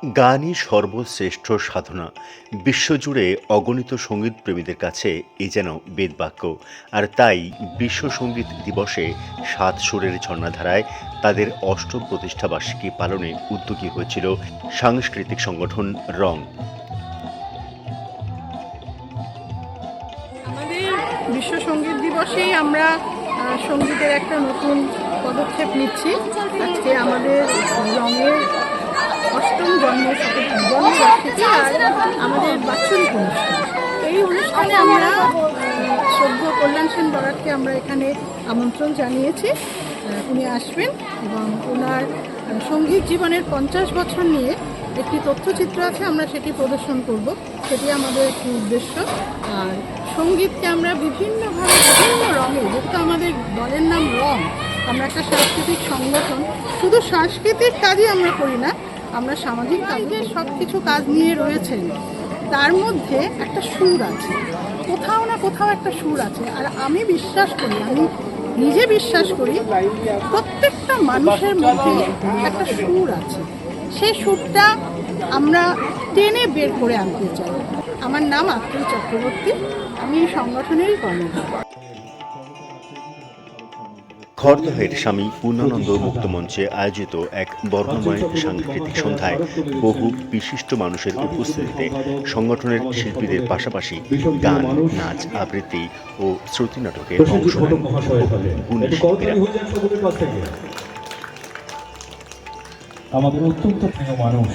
গানই সর্বশ্রেষ্ঠ সাধনা। বিশ্বজুড়ে অগণিত সঙ্গীত প্রেমীদের কাছে এ যেন বেদবাক্য। আর তাই বিশ্ব সঙ্গীত দিবসে সাত সুরের ঝর্ণাধারায় তাদের অষ্টম প্রতিষ্ঠাবার্ষিকী পালনে উদ্যোগী হয়েছিল সাংস্কৃতিক সংগঠন রং। আমাদের বিশ্ব সঙ্গীত দিবসেই আমরা সঙ্গীতের একটা নতুন পদক্ষেপ নিচ্ছি। আজকে আমাদের রঙের অষ্টম জন্মবার্ষিকী আর আমাদের বাৎসরিক অনুষ্ঠান। এই অনুষ্ঠানে আমরা শ্রদ্ধেয় কল্যাণ সেন বরাটকে আমরা এখানে আমন্ত্রণ জানিয়েছি, উনি আসবেন এবং ওনার সঙ্গীত জীবনের 50 বছর নিয়ে একটি তথ্যচিত্র আছে, আমরা সেটি প্রদর্শন করব। সেটি আমাদের একটি উদ্দেশ্য। আর সঙ্গীতকে আমরা বিভিন্নভাবে বিভিন্ন রঙে, যেহেতু আমাদের দলের নাম রং, আমরা একটা সাংস্কৃতিক সংগঠন, শুধু সাংস্কৃতিক কাজই আমরা করি না, আমরা সামাজিক কাজে সব কিছু কাজ নিয়ে রয়েছেন। তার মধ্যে একটা সুর আছে, কোথাও না কোথাও একটা সুর আছে। আর আমি বিশ্বাস করি, আমি নিজে বিশ্বাস করি, প্রত্যেকটা মানুষের মধ্যে একটা সুর আছে। সেই সুরটা আমরা টেনে বের করে আনতে চাই। আমার নাম আত্মীয় চক্রবর্তী, আমি এই সংগঠনেরই কর্মকর্তা। খড়দহের স্বামী পূর্ণানন্দ মুক্তমঞ্চে আয়োজিত এক বর্ণময় সাংস্কৃতিক সন্ধ্যায় বহু বিশিষ্ট মানুষের উপস্থিতিতে সংগঠনের শিল্পীদের পাশাপাশি গান, নাচ, আবৃত্তি ও শ্রুতি নাটকে অংশ নেন গুণী শিল্পীরা। আমাদের অত্যন্ত প্রিয় মানুষ।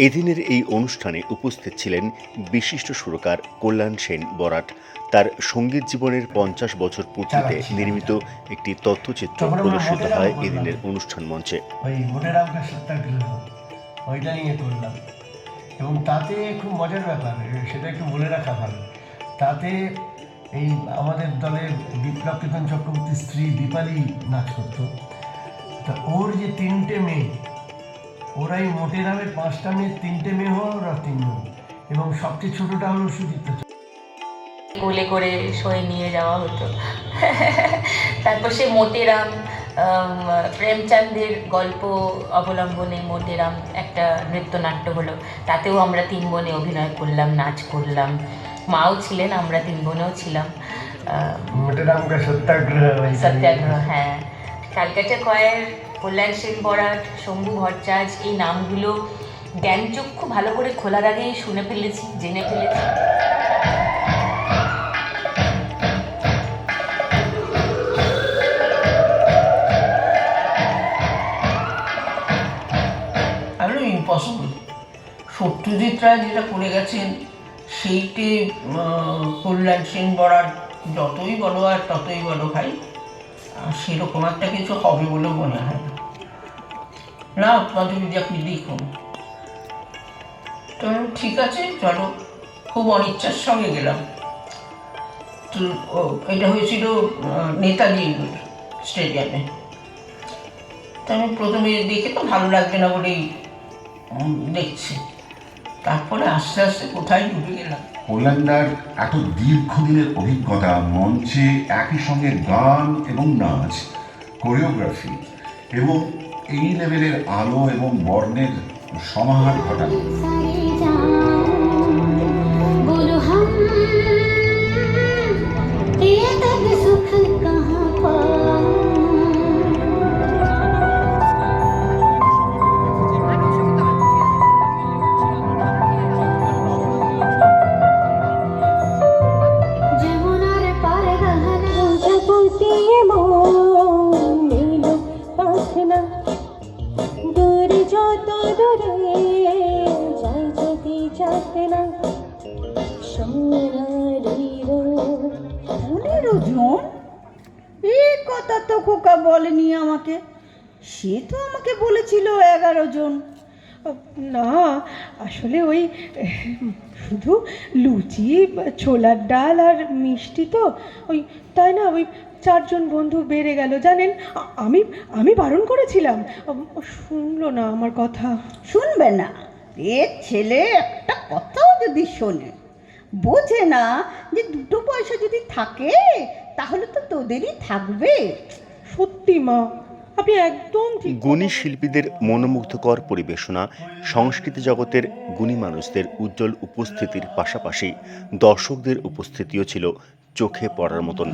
এদিনের এই অনুষ্ঠানে উপস্থিত ছিলেন বিশিষ্ট সুরকার কল্যাণ সেন বরাট। তার সঙ্গীত জীবনের 50 বছর পূর্তিতে নির্মিত একটি তথ্যচিত্র প্রদর্শিত হয় এদিনের অনুষ্ঠান মঞ্চে। ওই মোটেরামকা সত্যাগ্রহ ওইটা নিয়ে করলাম, এবং তাতে খুব মজার ব্যাপার, সেটা একটু বলে রাখা ভালো। তাতে এই আমাদের দলের বিপ্লব কেতন চক্রবর্তীর স্ত্রী দীপালি নাচ করতো। তা ওর যে 3টে মেয়ে, ওরাই মোটেরামের 5টা মেয়ে, 3টে মেয়ে হলো ওরা 3 জন, এবং সবচেয়ে ছোটটা হলো সুচিত্রা। কোলে করে সয়ে নিয়ে যাওয়া হতো। তারপর সে মোটেরাম, প্রেমচাঁদের গল্প অবলম্বনে মোটেরাম একটা নৃত্যনাট্য হলো, তাতেও আমরা 3 বোনে অভিনয় করলাম, নাচ করলাম। মাও ছিলেন, আমরা 3 বোনেও ছিলাম। মোটেরামকা সত্যাগ্রহ, হ্যাঁ। ক্যালকাটা কয়ের কল্যাণ সেন বরাট, শম্ভু ভট্টাচার্য, এই নামগুলো জ্ঞানচক্ষু ভালো করে খোলার আগেই শুনে ফেলেছি, জেনে ফেলেছি। ইম্পসিবল। সত্যজিৎ রায় যেটা করে গেছেন সেইটে কল্যাণ সেন বরাট যতই বলো আর ততই বলো ভাই, সেরকম একটা কিছু হবে বলে মনে হয় না। না, আপনাদের যদি আপনি দেখুন তো ঠিক আছে, চলো। খুব অনিচ্ছার সঙ্গে গেলাম। তো এটা হয়েছিল নেতাজি স্টেডিয়ামে। তো আমি প্রথমে দেখে তো ভালো লাগবে না বলেই দেখছি, তারপরে আস্তে আস্তে কোথায় ঢুকে গেলাম। কল্যাণদার এত দীর্ঘদিনের অভিজ্ঞতা, মঞ্চে একই সঙ্গে গান এবং নাচ, কোরিওগ্রাফি এবং এই লেভেলের আলো এবং বর্ণের সমাহার ঘটানো। এই কথা তো খোকা বলেনি আমাকে, সে তো আমাকে বলেছিল 11 জন। না, আসলে ওই শুধু লুচি, ছোলার ডাল আর মিষ্টি তো, ওই তাই না, ওই 4 জন বন্ধু বেড়ে গেল জানেন। আমি বারণ করেছিলাম, শুনলো না আমার কথা। শুনবে না? এ ছেলে একটা কথাও যদি শোনে, বোঝে না যে 2 পয়সা যদি থাকে তাহলে তো তোদেরই থাকবে। সত্যি মা, আপনি একদম ঠিক গুণী শিল্পীদের মনোমুগ্ধকর পরিবেশনা, সংস্কৃতি জগতের গুণী মানুষদের উজ্জ্বল উপস্থিতির পাশাপাশি দর্শকদের উপস্থিতিও ছিল চোখে পড়ার মতন।